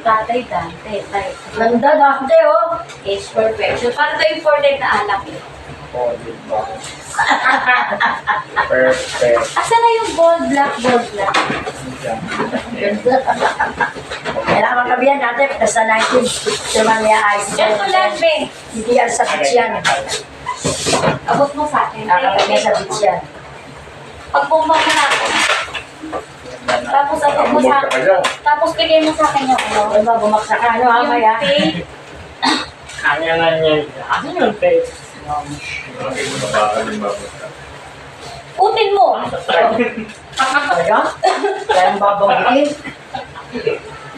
tatay Dante. Type. Ganda dati, oh. Age perfection. Para ito imported na alak eh. Oh, diba? Perfect. Asa na yung gold black, gold black? Ganda. Kailangan kami yan dati, sa 19, sa mga ice. Ito lang, be. Hindi yan sa beach yan. Abot mo sa akin. Nakakagay sa beach yan. Pag pumbang mo na ako. Tapos abot mo sa akin. Tapos bigay mo sa akin yung ano. Ano ba, bumaksak ka, ano, Yung mamaya? pay. Kanya na niya. Ano yung face? Utin mo. Talaga? Kaya ang babawiin.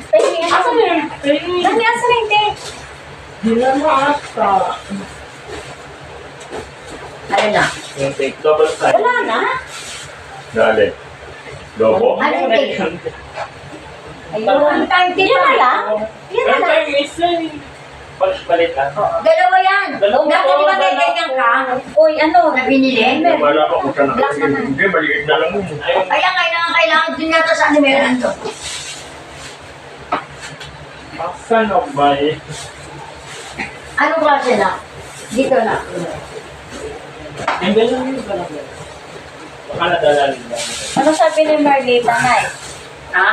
Pay, asa na yun? Nani, asa na yung pay? Hindi na maata. Ano na? Yung take double side. Wala na. Dali. Lobo. Ano yung take? Ayun. Yan na lang. Yan na lang. Balik lang. Dalawa yan. Dalawa. Dati di ba may ganyan ka? Uy, ano? Na binili? Wala pa kung saan Black naman. Hindi, maliit na lang yun. Ayun. Kaya kailangan din yata sa ano meron to. Asan na ba eh? Anong klase na? Dito na. Hindi lang yun talaga. Baka nadalalim lang. Ano sabi ni Marlita, Nay? Ha?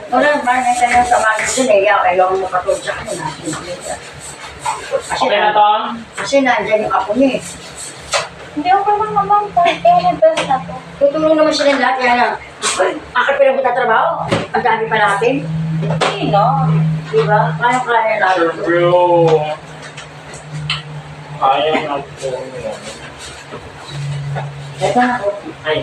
Wala, parang tayo sa mga dun eh. Ayaw mo katulad sa akin. Okay na to? Kasi nandiyan yung apo niya eh. Hindi ako lang naman po. Kaya best na to. Tutulong naman sila lahat. Kaya lang, akit pa lang trabaho. Ang dami pa natin. Sino? Diba? Kaya natin. Bro. Kaya na po yun. Ito na. Ay,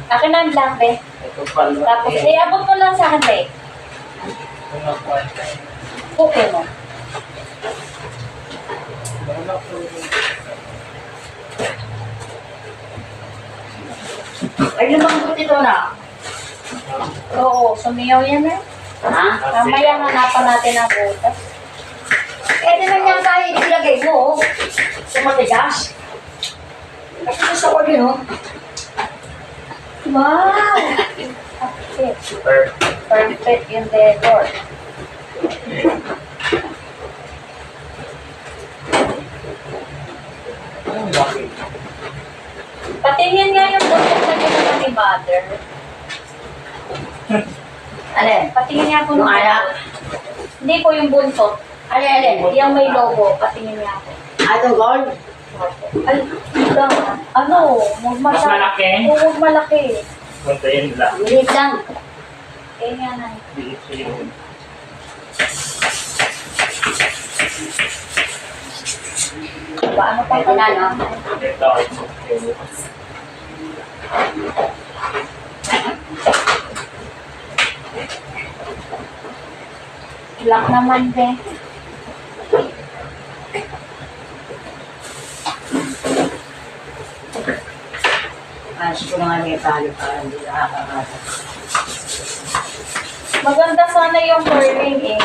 Akin na ang black, be. ito pala. Tapos, abot mo lang sa akin, be. Ito na po. Okay mo. Wala po. Ay, lumanggot ito na. Oo, sumiyaw yan eh. Ha? Mamaya hanapan natin ang butas. Eh, di na niya tayo ilagay mo. Sa matigas. Kasi gusto ko din, oh. Wow! Perfect. Perfect in the door. Patingin nga yung buntot na ginawa ni Mother. Alin? Patingin nga po Yung alak? Hindi po yung buntot. Alin? Yung may logo. Patingin nga po. Atong gold? Ay, lang. Ano? Huwag Mas malaki? Huwag malaki. Kuntayin lang. Liit lang. Kaya nga na. Biisin. Paano pa Ito na, no? Ito, it's okay. Black naman din. Ayos ko na nga may talo para hindi nakakakata. Maganda sana yung curling eh.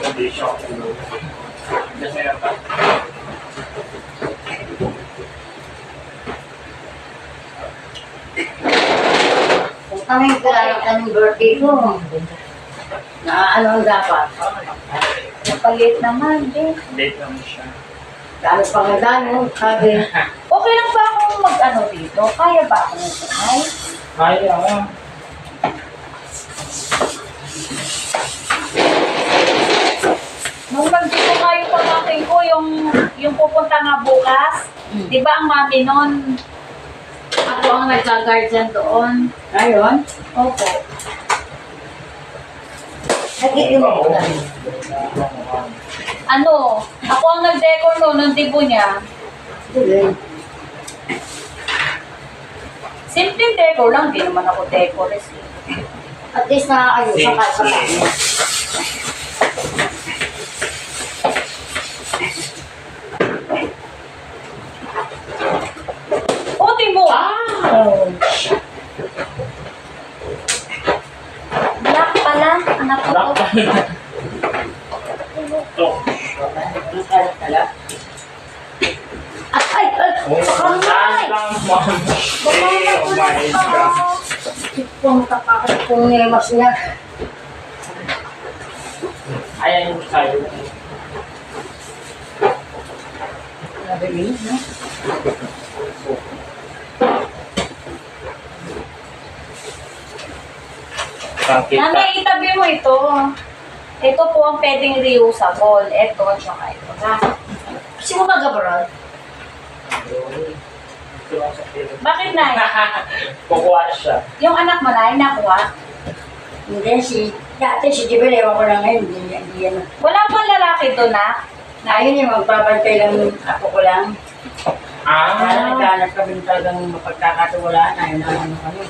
Hindi siya. Kasi pa. Kung kami kailangan ka ng birthday ko, na ano ang dapat? Napalit naman din. Late lang siya. Dami pa nga dano, sabi. Okay lang ba akong mag-ano dito? Kaya ba akong mag-ay? Kaya nga. Nung nandito nga yung pamangkin ko, yung pupunta nga bukas, di ba ang mami nun, ako ang nagka-guardian doon. Ngayon, Opo. nagiging mo na. Ano, ako ang nag-decor noon ng dibo niya. Tuloy. Simpleng decor lang, di naman ako decorist. At least nakakayos sa kasa. Ote mo! Ouch! Black pala, anak ko. Black pala. Ito. Ang kalat tala. Ay! Oh, Kamay! lang, ma'am. Oh my God. Pumunta pa ako kung nemas niya. Ayan sa'yo. Grabe yun, no? Pangkita. Nanay, itabi mo ito. Ito po ang pwedeng reusable. Ito, tsaka ito. Ha? Kasi mo mag-abroad? Bakit, Nay? Kukuha siya. Yung anak mo, Nay, nakuha? Hindi, dati si Jibel, ewan ko lang ngayon, hindi yan. Wala pang lalaki doon, na? Ayun yung magbabantay lang ako ko lang. Kaya Ah. naghanap kami talagang mapagkakatiwalaan, ayun na ano kami.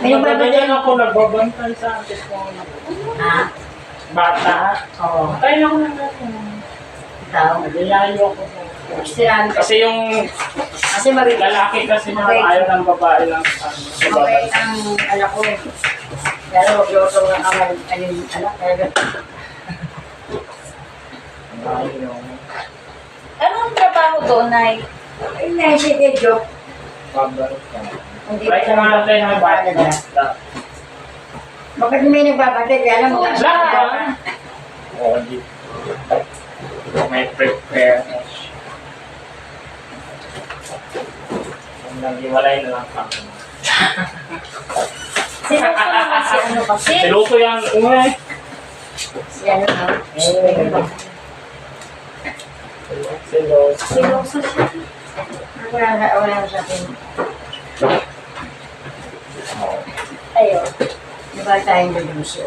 May nagbabantay Magbabantayan ako, nagbabantay sa akin ko. Ha? Bata. Oo. Kaya ako ng bata. Tao. Naglayo ako. Stiraan kasi. Kasi yung Kasi mabait. lalaki kasi na Okay. ayaw ng babae lang sa Mabait babae. ang anak ko. Pero magluto ng amal, ayun, anak, kaya Anong trabaho doon, Nay? ayun na yung sige, joke. Babalik ka. Hindi Try ka nga natin ng bata. Bakit may nagbabantay? Kaya alam mo, Black ba? Oo, di. May prepare na siya. Kung nag-iwalay na lang kami. Sinuso naman si ano kasi? Siluso yan. Uy! si ano na. Siluso. Sinuso siya. Wala sa akin. Ayun. Diba tayong delusyo?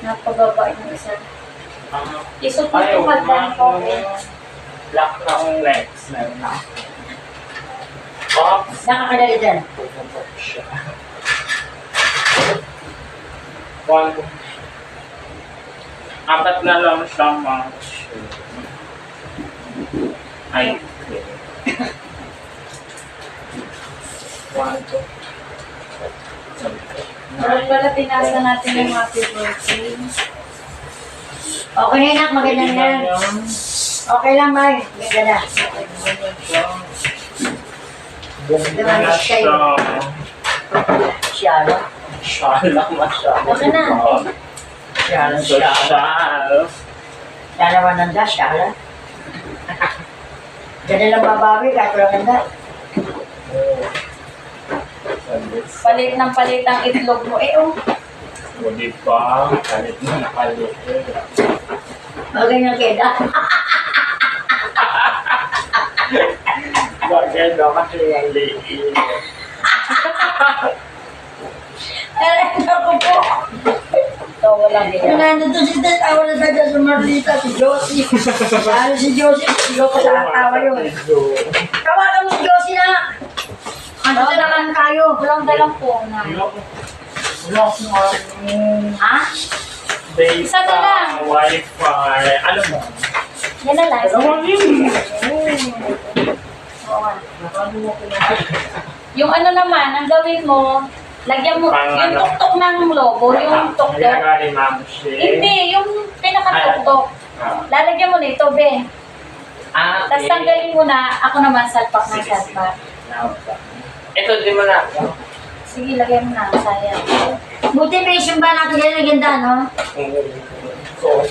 Napababa yung isa. Ah, Isot mo ayaw, ito magdang ko. Black na akong legs. Meron na. Ops. Nakakadali dyan. Pumupok siya. One. Apat na lang siya, March. Ay. One, two. Parang pala pinasa natin yung happy birthday. Okay na inak, maganda na yan. Okay lang, May. Maganda na. Bumili na siya. Siyalo. Shala, masyado. Okay na. Siyalo, Social. siyalo. Dalawa ng dash, siyalo. Ganda lang babawi, kahit walang ganda. Palit ng palit ang itlog mo. Eh, oh. O, di ba? Kalit na nakalit. Okay na keda. Bagay na kasi yung liit. Ay, ako po. Ito, walang ganyan. Nandito si Ted, awa na tayo sa Marlita, si Josie. Ano si Josie? Silo ko sa tawa yun. Tawagan mo si Josie na. Ano na naman tayo? Walang dalang po, Nay. Ha? Data, Isa na lang. Wi-Fi, ano mo? Yan na lang. Dalawang yun. Oo nga. Yung ano naman, ang gawin mo, lagyan mo, Pang yung ano? tuktok ng logo, yung tuktok. Nilagay ni Ma'am Shea. Hindi, yung pinakatuktok. Ah. Lalagyan mo nito, be. Ah, Tapos tanggalin mo na, ako naman salpak ng salpak. Ito, di mo na. Sige, lagay mo na, sayang. Motivation ba natin yan? Ang ganda, no?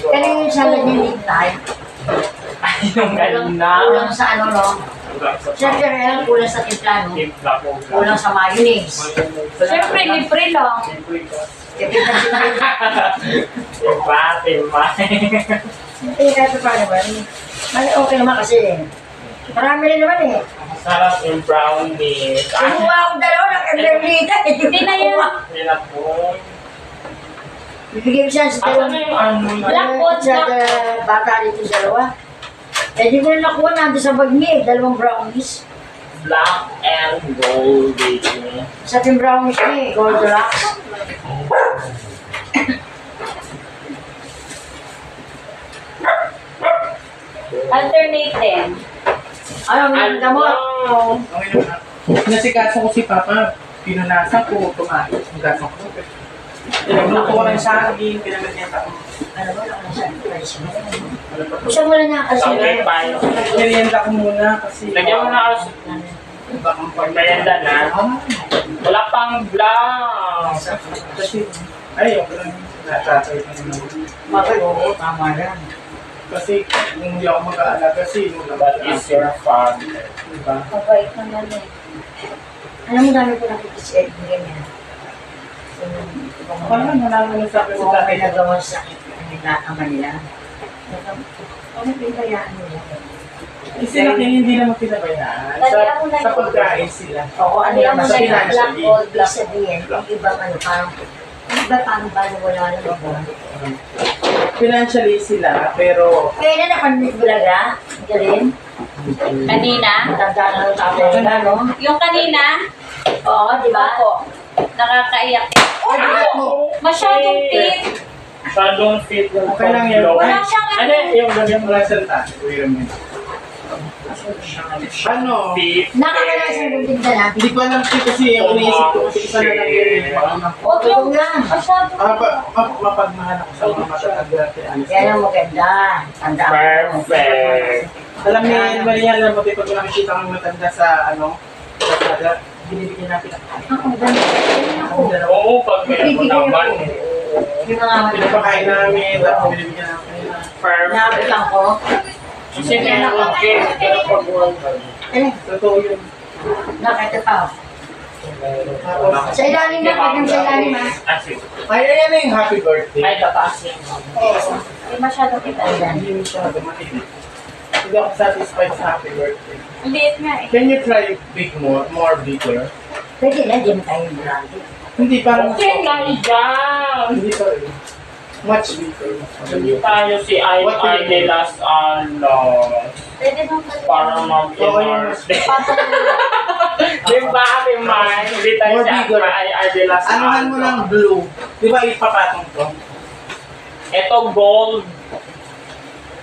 Pero yung salad niya hindi tayo. Ay, yung ganda. Kulang sa ano, no? Siyempre, kailangan kulang sa timpla, no? Kulang sa mayonnaise. Siyempre, libre lang. Timpla si mayonnaise. Diba? Eh, kahit pa naman. Okay naman kasi. Marami rin naman eh. Sarap yung brownies. Kumuha akong dalawa ng Everlita. Hindi na yan. Hindi na po. Bibigyan ko siya sa Asan dalawang. na yung ano? Blackboard, Sa bata dito sa dalawa. Eh, di ko na nakuha nandun sa bag niya eh. Dalawang brownies. Black and gold, baby. Sa ating brownies niya eh. Goldilocks. Alternate din. Ano, may gamot? Nasikaso ko si Papa, pinunasan ko, tumayo, hugasan ko. Pinagluto ko ng saging, pinamagyan ko. Ano ba? Ano siya? Siya muna niya kasi. Okay, fine. Merienda ko muna kasi Lagyan mo na ako. Bakang Pag merienda na, wala pang vlog. Kasi, ay, okay lang. Natatay ka naman. Bakit? Oo, tama yan. Kasi, kung hindi ako mag-aalaga, sino lang? That is your father. Diba? Mabait naman eh. Alam mo, dami ko nakikita si Edwin ganyan. Parang nalaman sa akin sa Kung may tatay. nagawa sa sakit ang nagkakama nila. Ano pinayaan nila? Kasi hindi naman pinabayaan. Lagi ako Sa pagkain sila. Oo, ano Hindi yung ako sa nag- black black gold, ibig sabihin, yung ibang ano, parang, iba paano ba na wala na ba? Financially sila, pero Kaya na nakanit bulaga, galing. Kanina? Matanda na ng tao na, no? Yung kanina? Oo, di ba? Ako. Nakakaiyak. Masyadong fit. Masyadong fit yung Okay lang yun. vlog. Wala siyang Ano yung ganyan wala salita. Wait a minute. Ano? fit? Nakakalakas ang ganda na. Hindi ko alam kasi yung iniisip ko kasi isa na lang yun. Huwag yung Ito lang. masyadong Mapagmahal ako sa mga matatanda. Yan ang maganda. Tandaan mo. Perfect. Alam niya, Maria, alam mo, pag nakikita kang matanda sa sa kada, binibigyan natin ang Ang ganda. ang dalawa. Oo, pag meron naman. Yung mga Pinapakain namin, tapos binibigyan namin. Perfect. nabilang ko. Kasi meron okay, pero pag Ano? Totoo yun. Nakita pa. Tapos, Sa ilalim na, pag sa ilalim ha. Kasi, ay, ayan na yung happy birthday. ay, tataas yun. Hindi masyadong kita. Hindi mo siya matindi. Hindi ako satisfied sa happy birthday. Liit nga eh. Can you try big more bigger? Pwede na, di mo tayo brandi. Hindi parang Okay na dyan. hindi pa rin. Much bigger. Hindi tayo si IR de las Pwede bang para mag-immerse. Di ba, Ate Mai? Hindi tayo More si bigger. IR de las Anuhan mo ng blue. Di ba ipapatong to? Ito gold.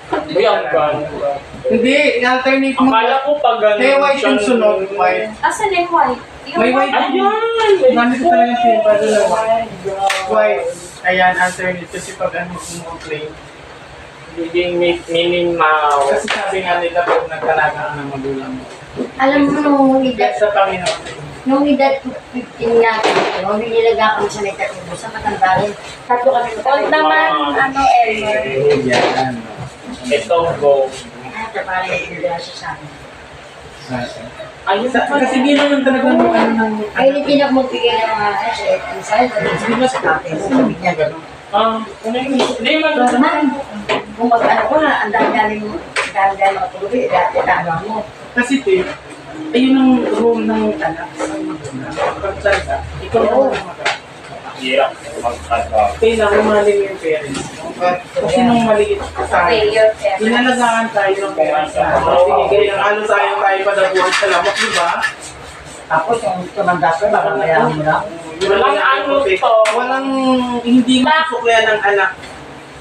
Uy, ang ganda. Hindi, alternate mo. Akala ko pag ganun May white yung sunod, white. Asan yung white? Yung May white. Ayan! Gamit ko talaga yung pa doon na Oh white. my God. White. Ayan, alternate. Kasi pag ano mo plain. Giving me Minnie Mouse. Kasi sabi nga nila pag nagtalaga ka ng magulang mo. Alam mo, nung edad, That's sa Panginoon. nung edad 15 natin, nung nililaga kami sa may tatubo, sa matanda rin, tatlo kami Old naman, ano, Elmer. Yan. Ito gold. Ito parang nililaga siya sa akin. Ayun Kasi hindi naman talaga ng ano ng... Ay, hindi na magbigay ng mga sa'yo, sabi mo sa tatay, sabi niya gano'n. Hindi man. Normal. Kung mag-ano ko na, ang dami-dami matulog, dati tama mo. Kasi te, ayun ang role ng anak sa magulang. Pagsalita, ikaw Oo. ang mag-anak. Hirap magkagawa. Kaya nakumaling yung parents mo. Kasi nung maliit sa Okay, akin, your favorite. inalagaan tayo ng parents natin. Binigay ng halos tayo pa dabuhan sa lamok, di ba? Tapos yung tumanda ko, baka mayaman mo lang. Walang ano to. Walang hindi masusuklian ng anak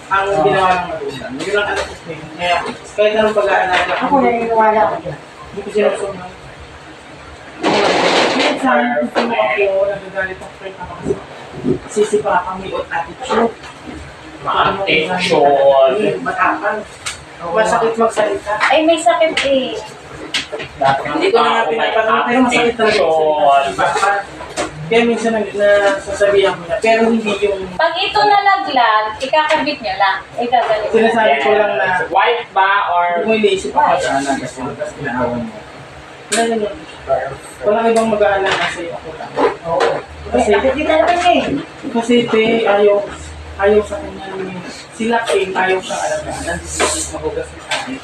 ang ginawa ng magulang. Yun ang anak ko. Kaya kahit anong pag-aalaga. Ako naniniwala ko dyan. Hindi ko sinusunod. Minsan, gusto mo ako, nagagalit ako kay mama kasi sisipa kami o attitude. Ma-attention. Matapang. Masakit magsalita. Ay, may sakit eh. Hindi ko na nga pinapanong, pero masakit talaga magsalita. Kaya minsan nasasabihan ko na, pero hindi yung Pag ito nalaglag, ikakabit nyo lang. Ikagalit. sinasabi ko lang na White ba or hindi mo iniisip ako mag-aanan kasi pinaawan mo. Wala yun. Walang ibang mag-aanan kasi ako lang. Oo. Kasi, Nakikita naman niya eh. kasi te, ayaw sa kanya ni sila King, ayaw siyang alagaan. Nandito magugas ng kain.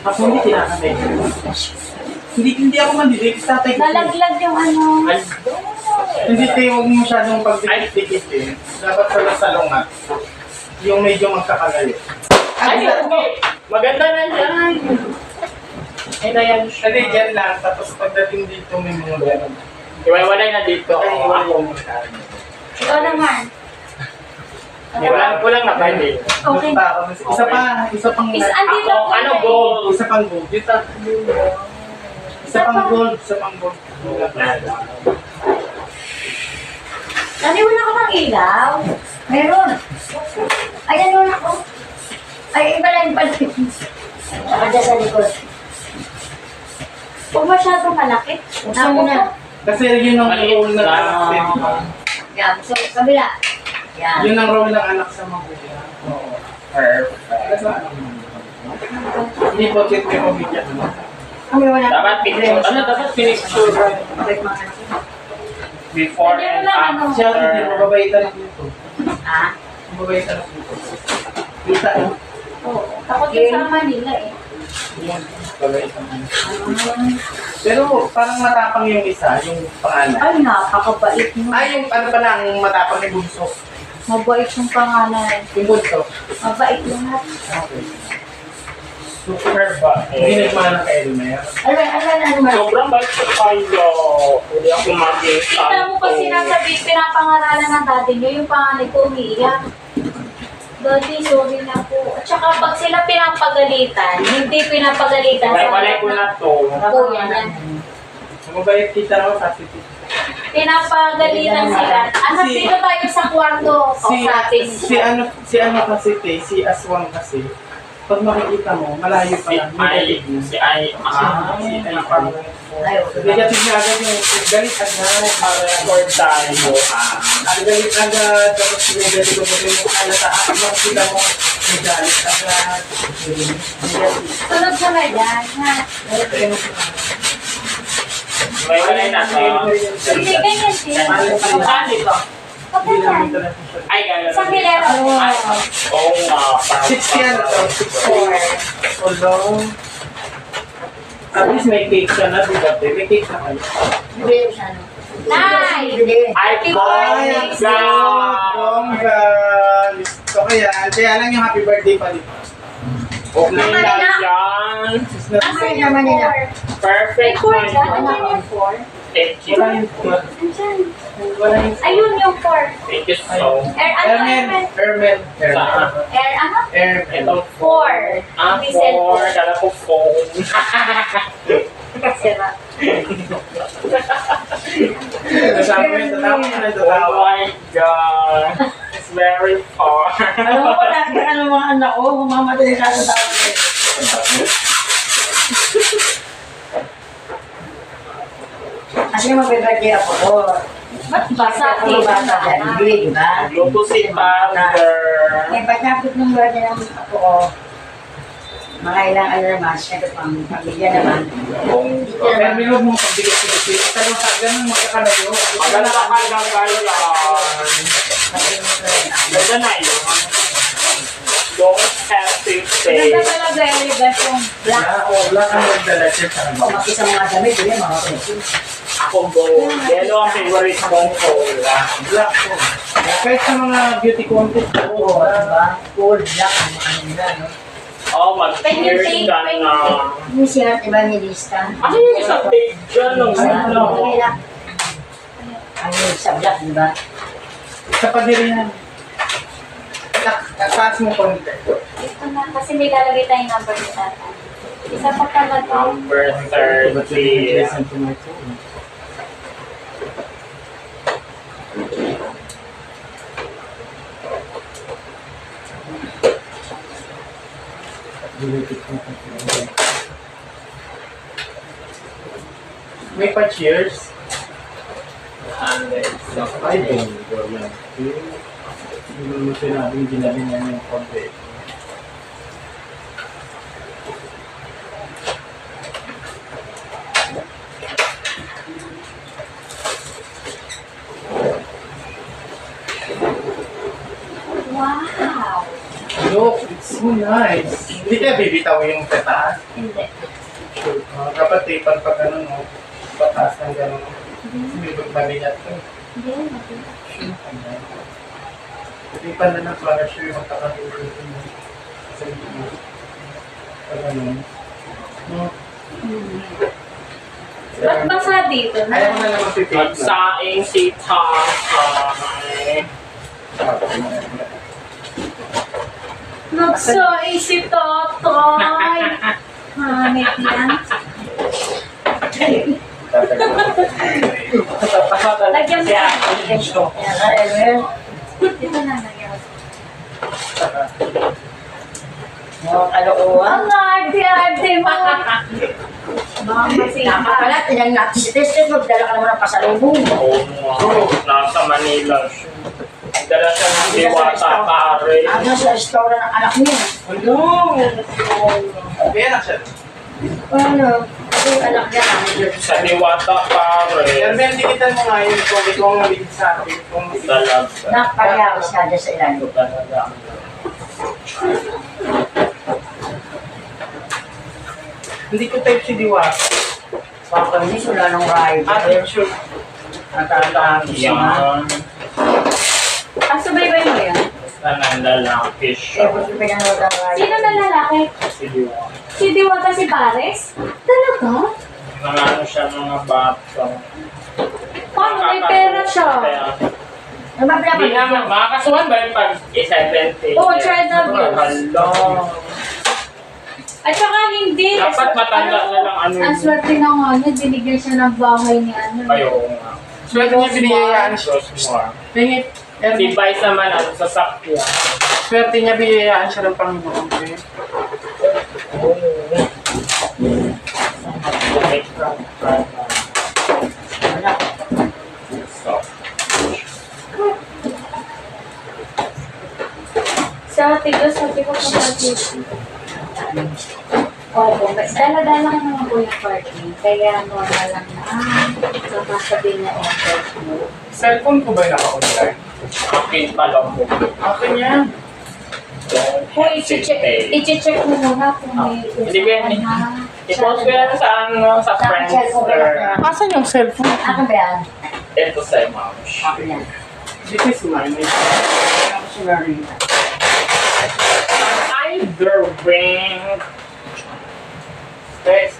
Ako hindi kinakabay. Hindi ako mandidik. Tatay ko. Nalaglag yung ano. Hindi te, huwag mo masyadong pagdikit-dikit eh. Dapat sa salungat. Yung medyo magkakalayo. Ay, okay. Maganda na yan. Ay, na yan siya. Hindi, dyan lang. Tapos pagdating dito may mga gano'n. Iwalay na dito. Ay, Ako. Ikaw naman. Iwalan ko lang na pwede. Okay. Isa pang Andito Ako, ano gold? isa pang gold. Isa pang gold. Naniwala ka bang ilaw? Meron. Ay, naniwala ko. Ay, iba lang pala. Saka dyan sa likod. Huwag masyadong malaki. Buksan mo na. Kasi yun ang role ng anak din. di ba? Yan, so, kabila. Yan. Yun ang role ng anak sa magulang. Oo. Perfect. Hindi po kit may pamilya. Kami wala. Dapat pinicture before and Siya, hindi, after. mababaitan lang dito. Ha? Mababaitan lang dito. Kita, no? Oo. Takot yung sa Manila eh. Yan. Mababaitan lang. Pero parang matapang yung isa, yung pangalan. Ay, napakabait mo. Ay, yung ano pala, ang matapang ni Bunso. Mabait yung pangalan. Yung Bunso. Mabait lahat. Okay. Super ba? Hindi nagmana kay Elmer. Ano ba? Sobrang bait sa kayo. Hindi ako maging Kita mo pa sinasabi, pinapangaralan ng daddy niyo, yung pangalan ko umiiyak. Daddy, sorry na po. At saka pag sila pinapagalitan, hindi pinapagalitan Walay ko na to. Kuya yan. Mabait kita ako sa city. Pinapagalitan sila. Anak, Si- dito tayo sa kwarto. Kausapin. Si ano kasi te, si Aswang kasi. Pag makikita mo, malayo pa lang. Negative yun. Si Ay. Negative na agad yung galit agad. Para record tayo. Ang galit agad, tapos negative mo yung halata. Makikita mo, may galit agad. Negative. Tulog sa medyan, ha? May walay na to. Hindi, ganyan din. Saan dito? Hindi namin Pagkakal. talaga siya. Ay, gano'n. Sa Hilera. Oo nga. 6 yan ito, 6'4". Although, at least may cake siya na, di ba? May cake na kayo. Bili ko siya, no? Nay! Bili. Happy birthday, Ay, sir! Bongga! Gusto ko yan. Kaya lang yung happy birthday pa dito. Okay Naman lang na. yan. Asan naman nila? Perfect Four na dyan. yun. Ano yung four? Thank you. Wala yung Andyan. wala yung Ayun yung four. Thank you so much. Ermen. Ano? Ito, Four. ang Hindi four. cellphone. Kala ko phone. Sira. Sabi mo yung tatapos na yung Oh tatapos. my God. It's very far. Alam mo ko na, ano mga anak ko, mamamatay ka sa tao. Kasi mag-birthday ako. Ba't basa? Ako bata dyan. Bili, di ba? Luto si Powder. Eh, pagkapit ng birthday ng ako ko, mga ilang ano naman, syempre pang pamilya naman. Kaya minod mo pagbigat-bigat. Pero sa ganun magkakalayo. Maganda ka lang kayo lang. Ganda na yun. Don't hesitate. Ganda talaga yung yung black. Wala kang nagdala siya sa ano. Pumaki sa mga damit, yun mga pwede. Ako gold. Yellow ang favorite kong cola. Black po. Kahit sa mga beauty contest, Oo, diba? Gold, black, ang mga ano nila, no? Oh, mag-cheers ka na. Yung siya, diba, nilista? Ano yung isang page dyan? Nung Ano ano? nila? Ano yung sa black, diba? sa padirihan. Taas mo konti. Ito na, kasi may lalagay tayong number ni tata. Isa pa pala to. Number 30. May pa-cheers. Ay, Hindi mo sinabing ginabi niya yung konti. Wow! Look, it's so nice. Hindi ka bibitaw yung petaas. Hindi. Dapat tapan pa ganun, no? Pataas ng ganun. Hindi ba mabigat to? Hindi. Tapan na ng flower show yung magkakahuli mo. Sa gitna. Pag ganun. No? Ba't basa dito na? Ayaw mo na naman pipit na. Magsaing si Tatay. Nagsaisip Totoy! Hanip yan. Lagyan mo. Yan, Elmer. Dito na lagyan. Mga kalokohan. Ang arte-arte mo. Mga Dapat pala, tinang natin si Testes, magdala ka naman ng pasalubong. Oo nga. Nasa Manila siya. Dala siya ng Diwata pare. Ano sa restaurant ng anak niya? Ano? Kaya na siya. Ano? Kasi yung anak niya namin. Sa Diwata pare. Erben, tikitan mo nga yun kung ikaw ang maligid sa akin. Kung Talaga. Nakapayakos ka dyan sa ilalim. Talaga. hindi ko type si Diwata. Baka hindi wala nung ride. Attitude. Natatangis na. Yan. Ang subaybay mo yan. Basta nanlalaki Eh, siya. buti pinanood ang ride. Sino na lalaki? Si Diwata. Si Diwata si Pares? Talaga? Mga ano siya, mga bata. Paano may pera siya? Nababla Hindi naman, makakasuhan ba yung pag 70? Oo, child abuse. Hello. At saka hindi. Dapat matanda na lang ano Ang yun. swerte na nga niya, binigyan siya ng bahay ni ano. Kayo nga. Swerte niya biniyayaan siya. Rosmar. Pingit. Si Erben, Vice naman, ano, sasakyan. swerte niya biniyayaan siya ng Panginoon. Okay? Sa tigo, sabi ko kapatid. Opo, dala-dala ka naman po yung parking. Kaya mo na lang na, baka sabihin niya effort mo. Cellphone ko ba yung naka-online? Akin pa lang po. Akin yan. Kung i-check mo muna kung may Hindi ba yan? I-post ko yan sa ano, sa Friendster. Asan yung cellphone? Akin ba yan? Ito sa ma'am. Akin yan. This is mine. Ako sila rin. Either ring. Guys,